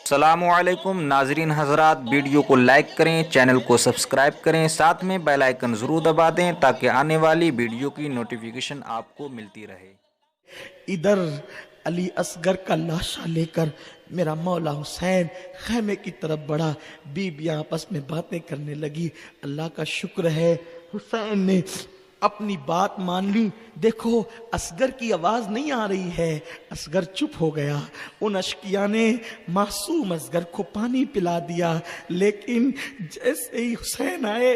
السلام علیکم ناظرین حضرات، ویڈیو کو لائک کریں، چینل کو سبسکرائب کریں، ساتھ میں بیل آئیکن ضرور دبا دیں تاکہ آنے والی ویڈیو کی نوٹیفیکیشن آپ کو ملتی رہے۔ ادھر علی اصغر کا لاشا لے کر میرا مولا حسین خیمے کی طرف بڑھا، بیویاں آپس میں باتیں کرنے لگی۔ اللہ کا شکر ہے حسین نے اپنی بات مان لی۔ دیکھو اصغر کی آواز نہیں آ رہی ہے، اصغر چپ ہو گیا۔ ان اشقیاء نے معصوم اصغر کو پانی پلا دیا، لیکن جیسے ہی حسین آئے،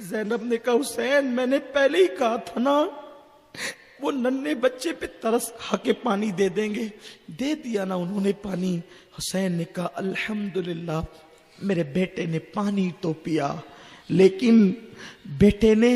زینب نے کہا حسین میں نے پہلے ہی کہا تھا نا وہ ننھے بچے پہ ترس کھا کے پانی دے دیں گے، دے دیا نا انہوں نے پانی۔ حسین نے کہا الحمدللہ میرے بیٹے نے پانی تو پیا، لیکن بیٹے نے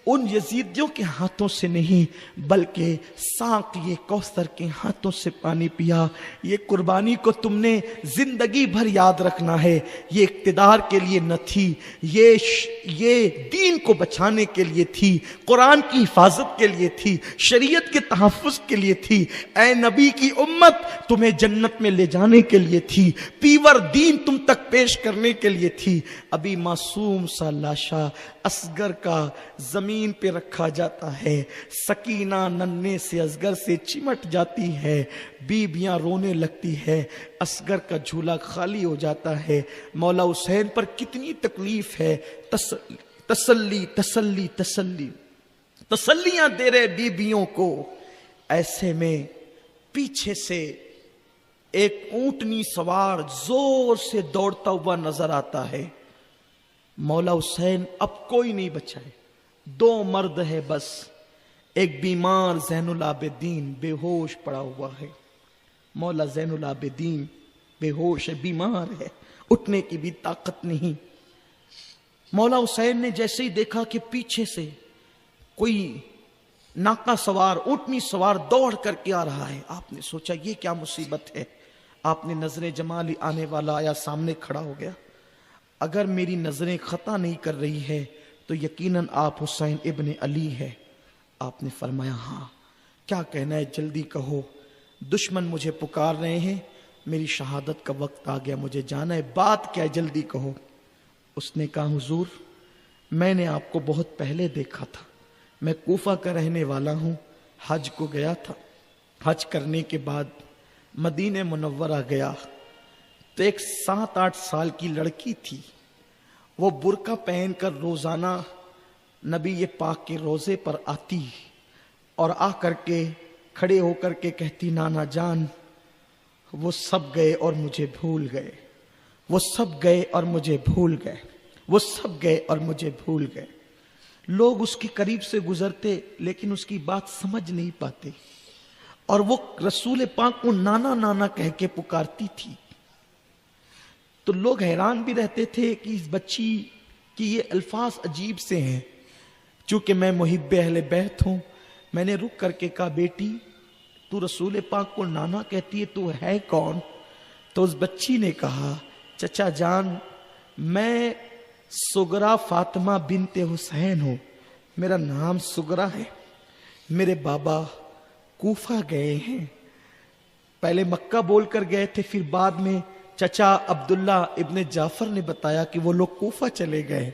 ان یزیدیوں کے ہاتھوں سے نہیں بلکہ ساقی کوثر کے ہاتھوں سے پانی پیا۔ یہ قربانی کو تم نے زندگی بھر یاد رکھنا ہے۔ یہ اقتدار کے لیے نہ تھی، یہ دین کو بچانے کے لیے تھی، قرآن کی حفاظت کے لیے تھی، شریعت کے تحفظ کے لیے تھی۔ اے نبی کی امت تمہیں جنت میں لے جانے کے لیے تھی، پیور دین تم تک پیش کرنے کے لیے تھی۔ ابھی معصوم سا لاشا اصغر کا زمین پہ رکھا جاتا ہے، سکینہ ننھے سے اصغر سے چمٹ جاتی ہے، بیویاں رونے لگتی ہے، اصغر کا جھولا خالی ہو جاتا ہے۔ مولا حسین پر کتنی تکلیف ہے، تسلی تسلی تسلی تسلیاں دے رہے بیویوں کو۔ ایسے میں پیچھے سے ایک اونٹنی سوار زور سے دوڑتا ہوا نظر آتا ہے۔ مولا حسین اب کوئی نہیں بچا ہے، دو مرد ہے بس، ایک بیمار زین العابدین بے ہوش پڑا ہوا ہے۔ مولا زین العابدین بے ہوش ہے، بیمار ہے، اٹھنے کی بھی طاقت نہیں۔ مولا حسین نے جیسے ہی دیکھا کہ پیچھے سے کوئی ناکا سوار اونٹنی سوار دوڑ کر کے آ رہا ہے، آپ نے سوچا یہ کیا مصیبت ہے۔ آپ نے نظریں جما لی، آنے والا آیا، سامنے کھڑا ہو گیا۔ اگر میری نظریں خطا نہیں کر رہی ہے تو یقیناً آپ حسین ابن علی ہے۔ آپ نے فرمایا ہاں، کیا کہنا ہے جلدی کہو، دشمن مجھے پکار رہے ہیں، میری شہادت کا وقت آ گیا، مجھے جانا ہے، بات کیا ہے جلدی کہو۔ اس نے کہا حضور میں نے آپ کو بہت پہلے دیکھا تھا، میں کوفہ کا رہنے والا ہوں، حج کو گیا تھا، حج کرنے کے بعد مدینہ منورہ گیا تو ایک 7-8 سال کی لڑکی تھی، وہ برقع پہن کر روزانہ نبی پاک کے روزے پر آتی اور آ کر کے کھڑے ہو کر کے کہتی نانا جان وہ سب گئے اور مجھے بھول گئے، وہ سب گئے اور مجھے بھول گئے، وہ سب گئے اور مجھے بھول گئے۔ لوگ اس کے قریب سے گزرتے لیکن اس کی بات سمجھ نہیں پاتے، اور وہ رسول پاک کو نانا نانا کہہ کے پکارتی تھی۔ تو لوگ حیران بھی رہتے تھے کہ اس بچی کی یہ الفاظ عجیب سے ہیں۔ چونکہ میں محب اہل بیت ہوں، میں نے رک کر کے کہا بیٹی تو رسول پاک کو نانا کہتی ہے، تو ہے کون؟ تو اس بچی نے کہا چچا جان میں سغرا فاطمہ بنت حسین ہوں، میرا نام سغرا ہے، میرے بابا کوفہ گئے ہیں، پہلے مکہ بول کر گئے تھے، پھر بعد میں چچا عبداللہ ابن جعفر نے بتایا کہ وہ لوگ کوفہ چلے گئے،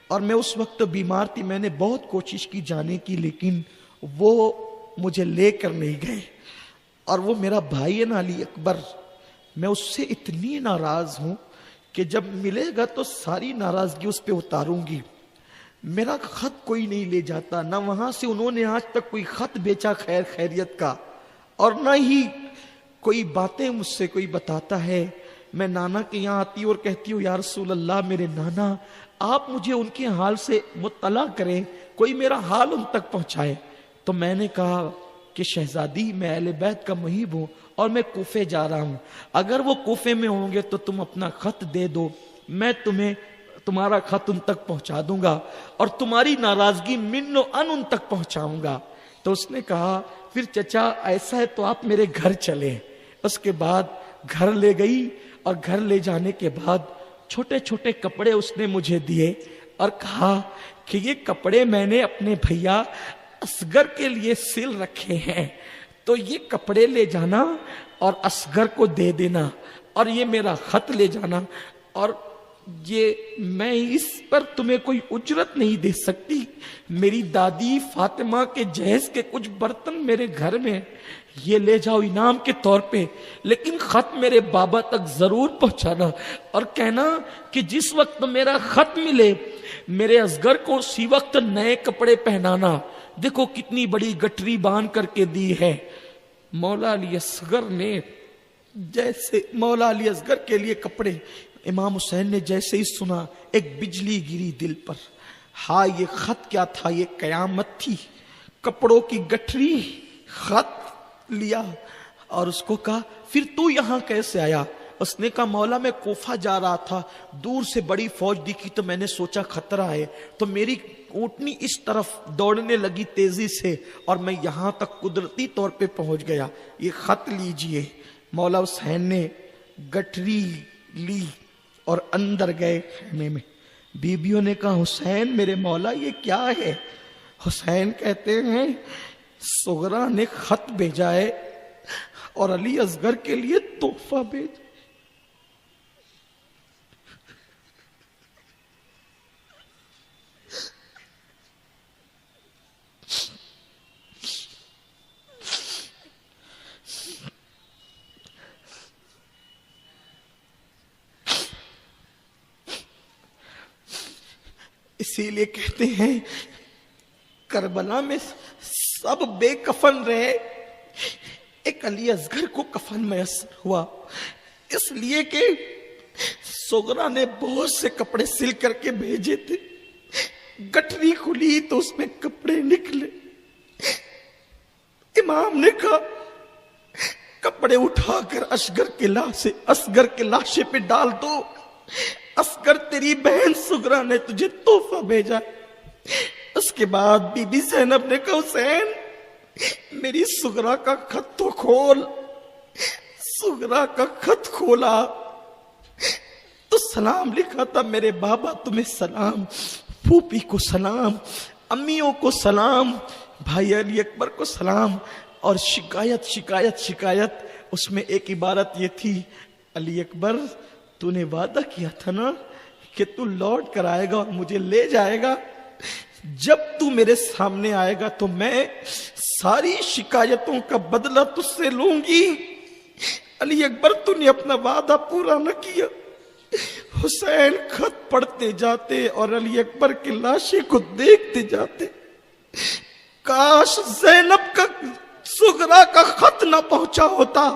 اور میں اس وقت تو بیمار تھی، میں نے بہت کوشش کی جانے کی لیکن وہ مجھے لے کر نہیں گئے، اور وہ میرا بھائی ہے نا علی اکبر، میں اس سے اتنی ناراض ہوں کہ جب ملے گا تو ساری ناراضگی اس پہ اتاروں گی۔ میرا خط کوئی نہیں لے جاتا، نہ وہاں سے انہوں نے آج تک کوئی خط بیچا خیر خیریت کا، اور نہ ہی کوئی باتیں مجھ سے کوئی بتاتا ہے۔ میں نانا کے یہاں آتی اور کہتی ہوں یا رسول اللہ میرے نانا آپ مجھے ان کے حال سے مطلع کریں، کوئی میرا حال ان تک پہنچائے۔ تو میں نے کہا کہ شہزادی میں اہل بیت کا محب ہوں اور میں کوفے جا رہا ہوں، اگر وہ کوفے میں ہوں گے تو تم اپنا خط دے دو، میں تمہارا خط ان تک پہنچا دوں گا اور تمہاری ناراضگی من و ان ان تک پہنچاؤں گا۔ تو اس نے کہا پھر چچا ایسا ہے تو آپ میرے گھر چلیں۔ اس کے بعد گھر لے گئی، اور گھر لے جانے کے بعد چھوٹے چھوٹے کپڑے اس نے مجھے دیے اور کہا کہ یہ کپڑے میں نے اپنے بھیا اصغر کے لیے سل رکھے ہیں، تو یہ کپڑے لے جانا اور اصغر کو دے دینا، اور یہ میرا خط لے جانا، اور یہ میں اس پر تمہیں کوئی اجرت نہیں دے سکتی، میری دادی فاطمہ کے جہیز کے کچھ برتن میرے گھر میں، یہ لے جاؤ انعام کے طور پہ، لیکن خط میرے بابا تک ضرور پہنچانا اور کہنا کہ جس وقت میرا خط ملے میرے اصغر کو اسی وقت نئے کپڑے پہنانا۔ دیکھو کتنی بڑی گٹری باندھ کر کے دی ہے۔ مولا علی اصغر نے جیسے مولا علی اصغر کے لیے کپڑے، امام حسین نے جیسے ہی سنا ایک بجلی گری دل پر۔ ہاں یہ خط کیا تھا؟ یہ قیامت تھی۔ کپڑوں کی گٹھری، خط لیا اور اس کو کہا پھر تو یہاں کیسے آیا؟ اس نے کہا مولا میں کوفہ جا رہا تھا، دور سے بڑی فوج دکھی تو میں نے سوچا خطرہ ہے، تو میری اونٹنی اس طرف دوڑنے لگی تیزی سے اور میں یہاں تک قدرتی طور پہ پہنچ گیا، یہ خط لیجئے۔ مولا حسین نے گٹھری لی اور اندر گئے خیمے میں۔ بیبیوں نے کہا حسین میرے مولا یہ کیا ہے؟ حسین کہتے ہیں صغرا نے خط بھیجا ہے اور علی اصغر کے لیے تحفہ بھیجا۔ اسی لیے کہتے ہیں کربلا میں سب بے کفن رہے، ایک علی اصغر کو کفن میسر ہوا، اس لیے کہ صغرا نے بہت سے کپڑے سل کر کے بھیجے تھے، گٹری کھلی تو اس میں کپڑے نکلے۔ امام نے کہا کپڑے اٹھا کر اصغر کے لاشے پہ ڈال دو، اصغر تیری بہن صغرا نے تجھے تحفہ بھیجا۔ اس کے بعد بی بی زینب نے کہا حسین میری صغرا کا خط تو کھول۔ صغرا کا خط کھولا تو سلام لکھا تھا، میرے بابا تمہیں سلام، پھوپھی کو سلام، امیوں کو سلام، بھائی علی اکبر کو سلام، اور شکایت شکایت شکایت۔ اس میں ایک عبارت یہ تھی علی اکبر تو نے وعدہ کیا تھا نا کہ تو لوٹ کر آئے گا اور مجھے لے جائے گا، جب تو میرے سامنے آئے گا تو میں ساری شکایتوں کا بدلہ تجھ سے لوں گی۔ علی اکبر تو نے اپنا وعدہ پورا نہ کیا۔ حسین خط پڑھتے جاتے اور علی اکبر کی لاشیں کو دیکھتے جاتے، کاش زینب کا صغرا کا خط نہ پہنچا ہوتا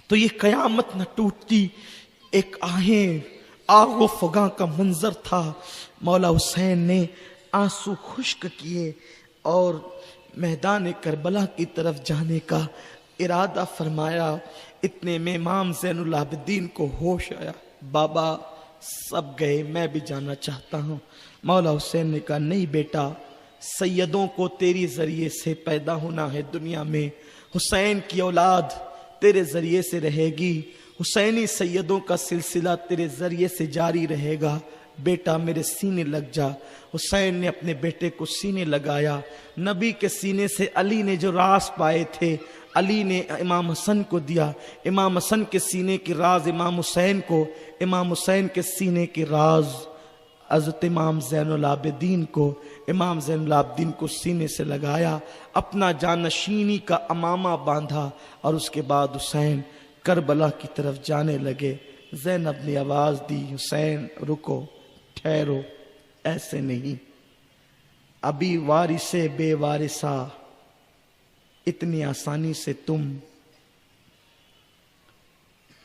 تو یہ قیامت نہ ٹوٹتی۔ ایک آگ و فغاں کا منظر تھا۔ مولا حسین نے آنسو خشک کیے اور میدان کربلا کی طرف جانے کا ارادہ فرمایا۔ اتنے میں امام زین العابدین کو ہوش آیا، بابا سب گئے میں بھی جانا چاہتا ہوں۔ مولا حسین نے کہا نہیں بیٹا، سیدوں کو تیری ذریعے سے پیدا ہونا ہے دنیا میں، حسین کی اولاد تیرے ذریعے سے رہے گی، حسینی سیدوں کا سلسلہ تیرے ذریعے سے جاری رہے گا، بیٹا میرے سینے لگ جا۔ حسین نے اپنے بیٹے کو سینے لگایا۔ نبی کے سینے سے علی نے جو راز پائے تھے علی نے امام حسن کو دیا، امام حسن کے سینے کی راز امام حسین کو، امام حسین کے سینے کی راز حضرت امام زین العابدین کو، امام زین العابدین کو سینے سے لگایا، اپنا جانشینی کا امامہ باندھا، اور اس کے بعد حسین کربلا کی طرف جانے لگے۔ زینب نے آواز دی حسین رکو، ٹھہرو، ایسے نہیں، ابھی وارث بے وارثہ اتنی آسانی سے تم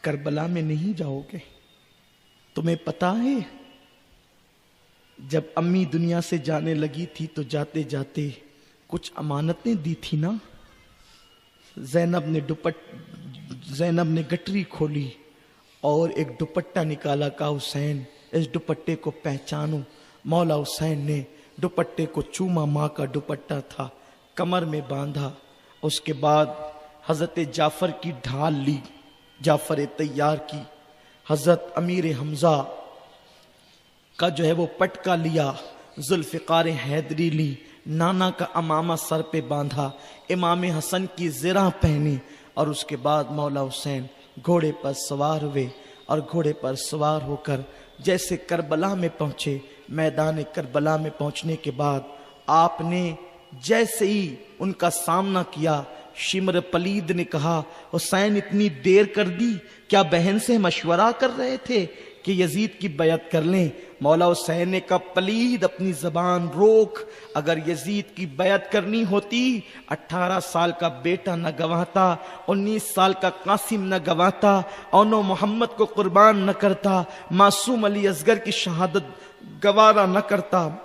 کربلا میں نہیں جاؤ گے۔ تمہیں پتا ہے جب امی دنیا سے جانے لگی تھی تو جاتے جاتے کچھ امانتیں دی تھی نا؟ زینب نے گٹری کھولی اور ایک دوپٹہ نکالا، کہا حسین اس دوپٹے کو پہچانو۔ مولا حسین نے دوپٹے کو چوما، ماں کا دوپٹہ تھا، کمر میں باندھا۔ اس کے بعد حضرت جعفر کی ڈھال لی، جعفر طیار کی، حضرت امیر حمزہ کا جو ہے وہ پٹکا لیا، ذوالفقار حیدری لی، نانا کا امامہ سر پہ باندھا، امام حسن کی زرہ پہنی، اور اس کے بعد مولا حسین घोड़े पर सवार हुए और घोड़े पर सवार होकर जैसे करबला में पहुंचे, मैदान करबला में पहुंचने के बाद आपने जैसे ही उनका सामना किया, शिमर पलीद ने कहा, हुसैन इतनी देर कर दी, क्या बहन से मशवरा कर रहे थे कि यजीद की बैत कर लें? मौला हुसैन ने कहा, पलीद अपनी जबान रोक, अगर यजीद की बैत करनी होती 18 साल का बेटा न गवाता, 19 साल का कासिम न गवाता, औनो मोहम्मद को कुर्बान न करता, मासूम अली असगर की शहादत गवारा न करता।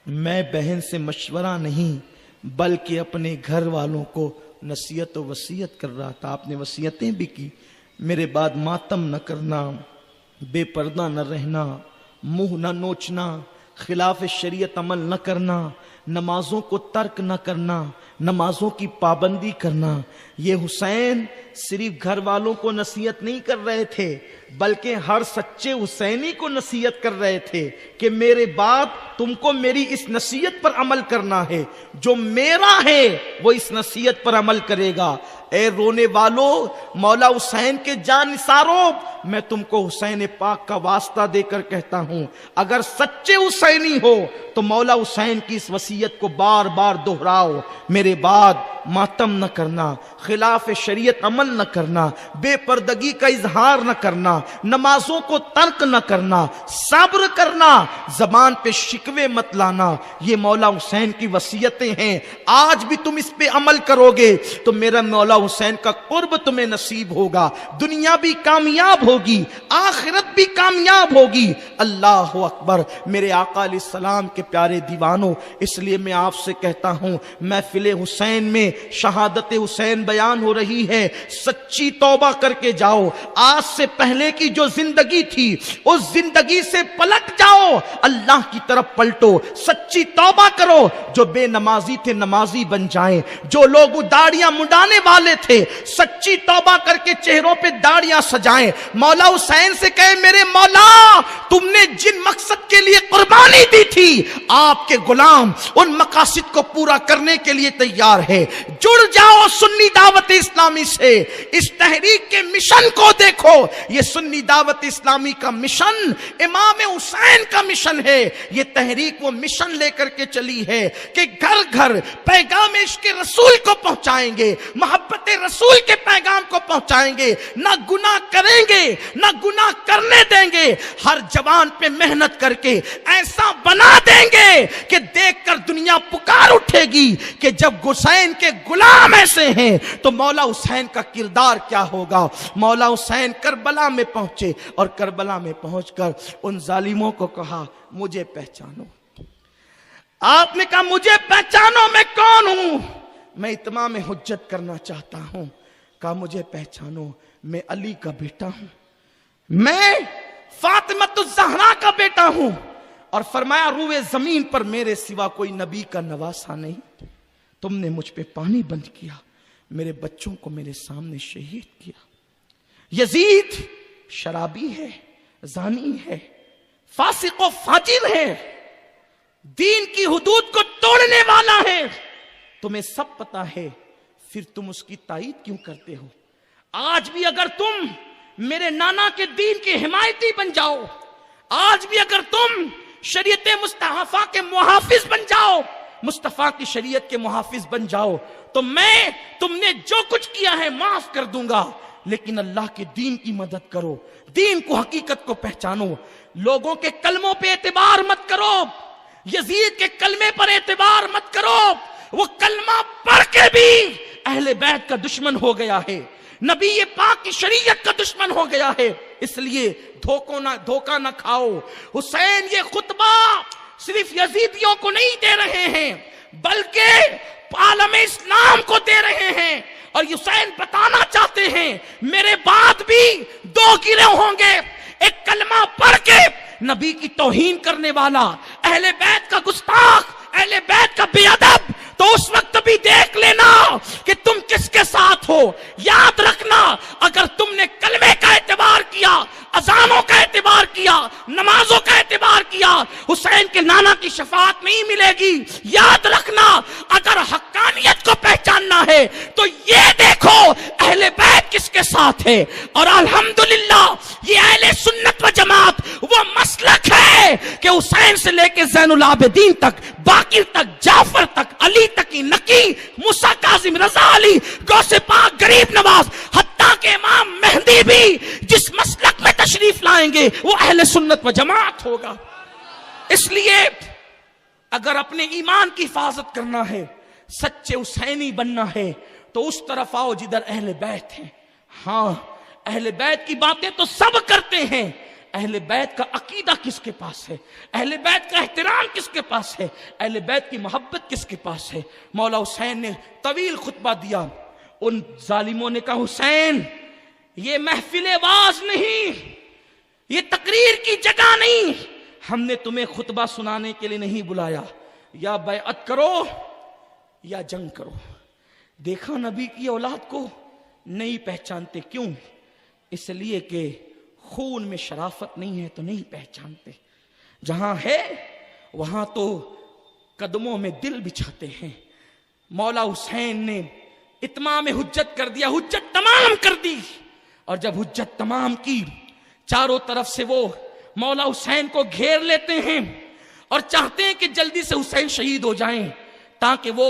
मैं बहन से मशवरा नहीं बल्कि अपने घर वालों को नसीहत व वसीयत कर रहा था। आपने वसीयतें भी की, मेरे बाद मातम न करना, बेपर्दा न रहना, मुंह न नोचना, खिलाफ शरीयत अमल न करना, नमाजों को तर्क न करना, नमाजों की पाबंदी करना। ये हुसैन सिर्फ घर वालों को नसीहत नहीं कर रहे थे बल्कि हर सच्चे हुसैनी को नसीहत कर रहे थे कि मेरे बाद तुमको मेरी इस नसीहत पर अमल करना है, जो मेरा है वो इस नसीहत पर अमल करेगा। ए रोने वालों, मौला हुसैन के जानिसारों, मैं तुमको हुसैन पाक का वास्ता देकर कहता हूं, अगर सच्चे हुसैनी हो तो मौला हुसैन की इस वसीयत को बार बार दोहराओ, मेरे बाद मातम न करना, खिलाफ शरीयत अमल न करना, बेपर्दगी का इजहार न करना, नमाजों को तर्क न करना, सब्र करना, जबान पे शिकवे मत लाना। ये मौला हुसैन की वसीयतें हैं। आज भी तुम इस पे अमल करोगे तो मेरा मौला हुसैन का कुर्ब तुम्हें नसीब होगा, दुनिया भी कामयाब होगी, आखिरत भी कामयाब होगी। अल्लाह अकबर। मेरे आका अलैहिस्सलाम के प्यारे दीवानों, इसलिए मैं आपसे कहता हूं, महफिल हुसैन में शहादत हुसैन बयान हो रही है, सच्ची तौबा करके जाओ। आज से पहले की जो जिंदगी थी उस जिंदगी से पलट जाओ, अल्लाह की तरफ पलटो, सच्ची तौबा करो। जो बेनमाजी थे नमाजी बन जाएं, जो लोग दाढ़ियां मुंडाने वाले थे सच्ची तौबा करके चेहरों पे दाढ़ियां सजाएं। मौला हुसैन से कहे, मेरे मौला, तुमने जिन मकसद के लिए कुर्बानी दी थी, आपके गुलाम उन मकासद को पूरा करने के लिए तैयार है। जुड़ जाओ सुन्नी दावत इस्लामी से, इस तहरीक के मिशन को देखो। ये सुन्नी दावत इस्लामी का मिशन इमाम हुसैन का मिशन है। ये तहरीक वो मिशन लेकर के चली है कि घर घर पैगाम इश्क़ रसूल को पहुंचाएंगे, मोहब्बत रसूल के पैगाम को पहुंचाएंगे, ना गुनाह करेंगे ना गुनाह करने देंगे। हर जवान पे मेहनत करके ऐसा बना देंगे कि देखकर दुनिया पुकार उठेगी कि जब हुसैन के गुलाम ऐसे हैं तो मौला हुसैन का किरदार क्या होगा। मौला हुसैन करबला में पहुंचे और करबला में पहुंचकर उन जालिमों को कहा, मुझे पहचानो। आपने कहा, मुझे पहचानो, मैं कौन हूं? मैं इत्माम हुज्जत करना चाहता हूं। कहा, मुझे पहचानो, मैं अली का बेटा हूं, मैं फातिमतुज़ ज़हरा का बेटा हूं। और फरमाया, रूए जमीन पर मेरे सिवा कोई नबी का नवासा नहीं। तुमने मुझ पे पानी बंद किया, मेरे बच्चों को मेरे सामने शहीद किया। यजीद शराबी है, जानी है, फासिक व फाजिर है, दीन की हुदूद को तोड़ने वाला है। तुम्हें सब पता है, फिर तुम उसकी ताईद क्यों करते हो? आज भी अगर तुम मेरे नाना के दीन के हिमायती बन जाओ, आज भी अगर तुम शरीयत मुस्तफा के मुहाफिज बन जाओ, मुस्तफा की शरीयत के मुहाफिज बन जाओ, तो मैं तुमने जो कुछ किया है माफ कर दूंगा। लेकिन अल्लाह के दीन की मदद करो, दीन को, हकीकत को पहचानो। लोगों के कलमों पे एतबार मत करो, यजीद के कलमे पर एतबार मत करो। वो कलमा पढ़ के भी अहले बैत का दुश्मन हो गया है, नबी ये पाक की शरीयत का दुश्मन हो गया है। इसलिए धोखा ना खाओ। हुसैन ये खुतबा सिर्फ यजीदियों को नहीं दे रहे हैं बल्कि आलम इस्लाम को दे रहे हैं। और हुसैन बताना चाहते हैं, मेरे बाद भी दो गिरोह होंगे, एक कलमा पढ़ के नबी की तौहीन करने वाला, अहले बैत का गुस्ताख, अहले बैत का बेअदब। तो उस वक्त भी देख लेना कि तुम किसके साथ हो। याद रखना, अगर तुमने कलमे का एतबार किया, अजानों का एतबार किया, नमाजों का एतबार किया, हुसैन के नाना की शफाअत नहीं मिलेगी। याद रखना, अगर हक्कानियत को पहचानना है तो ये देखो अहले बैत किसके साथ है। और हुसैन से लेके ज़ैनुल आबिदीन तक, बाकिर तक, जाफर तक, अली तक की नकी, मूसा कासिम, रजा अली, गौसे पाक, गरीब नवाज, हत्ता के इमाम मेहदी भी जिस मसलक में तशरीफ लाएंगे वो अहले सुन्नत व जमात होगा। इसलिए अगर अपने ईमान की हिफाजत करना है, सच्चे हुसैनी बनना है, तो उस तरफ आओ जिधर अहले बैत हैं। हाँ, अहले बैत की बातें तो सब करते हैं, अहले बैत का अकीदा किसके पास है, अहले बैत का एहतराम किसके पास है, अहले बैत की मोहब्बत किसके पास है। मौला हुसैन ने तवील खुतबा दिया, उन जालिमों ने कहा हुसैन ये महफिल वाज नहीं, ये तकरीर की जगह नहीं, हमने तुम्हें खुतबा सुनाने के लिए नहीं बुलाया, या बैअत करो या जंग करो। देखा नबी की औलाद को नहीं पहचानते, क्यों? इसलिए कि खून में शराफत नहीं है तो नहीं पहचानते, जहां है वहां तो कदमों में दिल बिछाते हैं। मौला हुसैन ने इत्माम हुज्जत कर दिया, हुज्जत तमाम कर दी, और जब हुज्जत तमाम की, चारों तरफ से वो मौला हुसैन को घेर लेते हैं और चाहते हैं कि जल्दी से हुसैन शहीद हो जाएं ताकि वो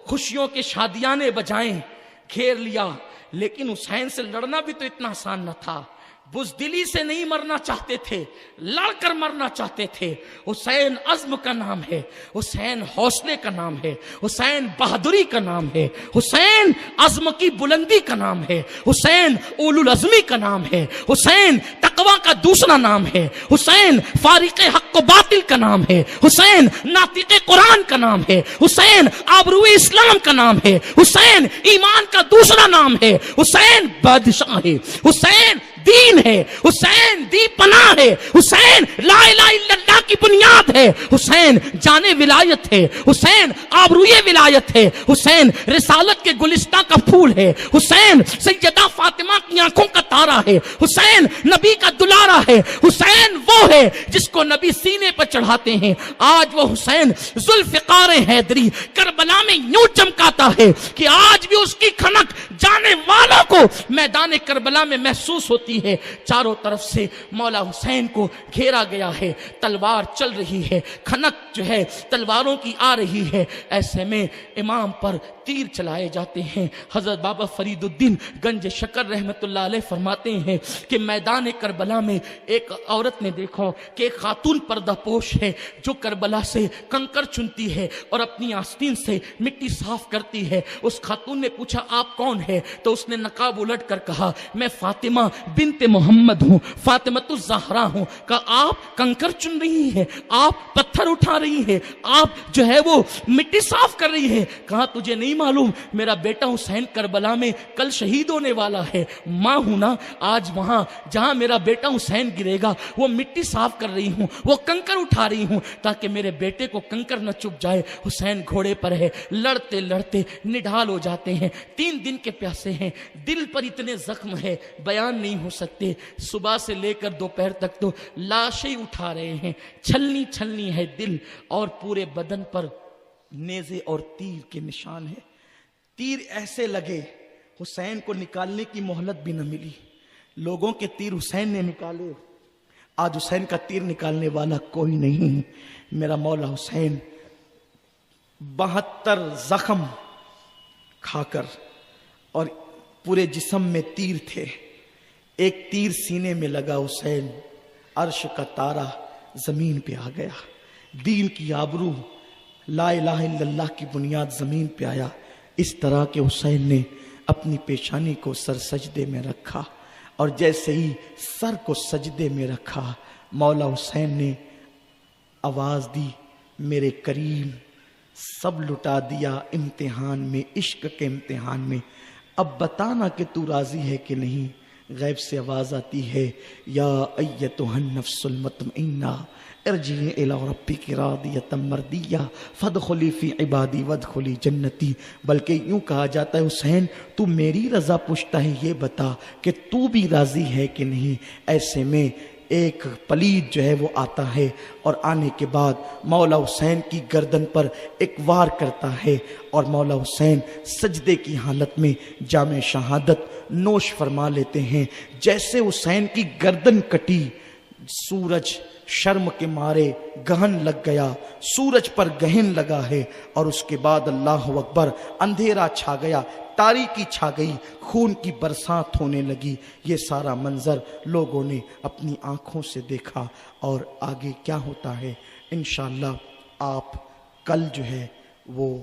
खुशियों के शादियाने बजाएं। घेर लिया, लेकिन हुसैन से लड़ना भी तो इतना आसान न था। बुज़दिली से नहीं मरना चाहते थे, लड़कर मरना चाहते थे। हुसैन अज़्म का नाम है, हुसैन हौसले का नाम है, हुसैन बहादुरी का नाम है, हुसैन अज़्म की बुलंदी का नाम है, हुसैन उलुल अज़मी का नाम है, हुसैन तकवा का दूसरा नाम है, हुसैन फारिक़े हक़ व बातिल का नाम है, हुसैन नातिक़े कुरान का नाम है, हुसैन आबरूए इस्लाम का नाम है, हुसैन ईमान का दूसरा नाम है, हुसैन बादशाह है, हुसैन दीन है, हुसैन दी पनाह है, हुसैन ला इलाहा इल्लल्लाह की बुनियाद है, हुसैन जाने विलायत है, हुसैन आबरूए विलायत है, हुसैन रिसालत के गुलिस्तां का फूल है, हुसैन सैयदा फातिमा की आंखों का तारा है, हुसैन नबी का दुलारा है, हुसैन वो है जिसको नबी सीने पर चढ़ाते हैं। आज वो हुसैन जुल्फ़िकार हैदरी करबला में यूं चमकाता है कि आज भी उसकी खनक जाने वालों को मैदान करबला में महसूस होती है। चारों तरफ से मौला हुसैन को घेरा गया है, तलवार चल रही है, खनक जो है तलवारों की आ रही है। ऐसे में इमाम पर तीर चलाए जाते हैं। हजरत बाबा फरीदुद्दीन गंज शकर रहमतुल्लाह अलैह फरमाते हैं कि मैदान करबला में एक औरत ने देखा कि एक खातून पर्दापोश है जो करबला से कंकर चुनती है और अपनी आस्तीन से मिट्टी साफ करती है। उस खातून ने पूछा आप कौन है? तो उसने नकाब उलट कर कहा मैं फातिमा बिनते मोहम्मद हूँ, फातिमतुज़ ज़हरा हूँ। कहा आप कंकर चुन रही है, आप पत्थर उठा रही है, आप जो है वो मिट्टी साफ कर रही है। कहा तुझे नहीं मालूम मेरा बेटा हुसैन करबला में कल शहीद होने वाला है, माँ हूं ना, आज वहां जहां मेरा बेटा हुसैन गिरेगा वो मिट्टी साफ कर रही हूं, वो कंकर उठा रही हूं ताकि मेरे बेटे को कंकर न चुभ जाए। हुसैन घोड़े पर है, लड़ते लड़ते निढाल हो जाते हैं, 3 दिन के प्यासे हैं, दिल पर इतने जख्म है बयान नहीं हो सकते। सुबह से लेकर दोपहर तक तो लाशें उठा रहे हैं, छलनी छलनी है दिल, और पूरे बदन पर नेज़े और तीर के निशान है। तीर ऐसे लगे हुसैन को निकालने की मोहलत भी न मिली। लोगों के तीर हुसैन ने निकाले, आज हुसैन का तीर निकालने वाला कोई नहीं। मेरा मौला हुसैन 72 जख्म खाकर, और पूरे जिस्म में तीर थे। एक तीर सीने में लगा, हुसैन अर्श का तारा जमीन पे आ गया। दीन की आबरू ला इलाहा इल्लल्लाह की बुनियाद जमीन पे आया। इस तरह के हुसैन ने अपनी पेशानी को सर सजदे में रखा, और जैसे ही सर को सजदे में रखा मौला हुसैन ने आवाज दी मेरे करीम सब लुटा दिया इम्तिहान में, इश्क के इम्तिहान में, अब बताना कि तू राजी है कि नहीं। गैब से आवाज आती है या अय्यतुहन नफ्सुल मुतमइन्ना इरजी इला रब्बिकी रादियतम मर्दिया फदखुली फी इबादी वदखुली जन्नती। बल्कि यूं कहा जाता है हुसैन तू मेरी रजा पूछता है, ये बता कि तू भी राजी है कि नहीं। ऐसे में एक पलीद जो है वो आता है, और आने के बाद मौला हुसैन की गर्दन पर एक वार करता है, और मौला हुसैन सजदे की हालत में जामे शहादत नोश फरमा लेते हैं। जैसे हुसैन की गर्दन कटी, सूरज شرم کے مارے گہن لگ گیا، سورج پر گہن لگا ہے، اور اس کے بعد اللہ اکبر اندھیرا چھا گیا، تاریکی چھا گئی، خون کی برسات ہونے لگی۔ یہ سارا منظر لوگوں نے اپنی آنکھوں سے دیکھا، اور آگے کیا ہوتا ہے انشاءاللہ آپ کل جو ہے وہ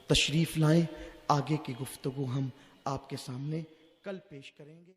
تشریف لائیں، آگے کی گفتگو ہم آپ کے سامنے کل پیش کریں گے۔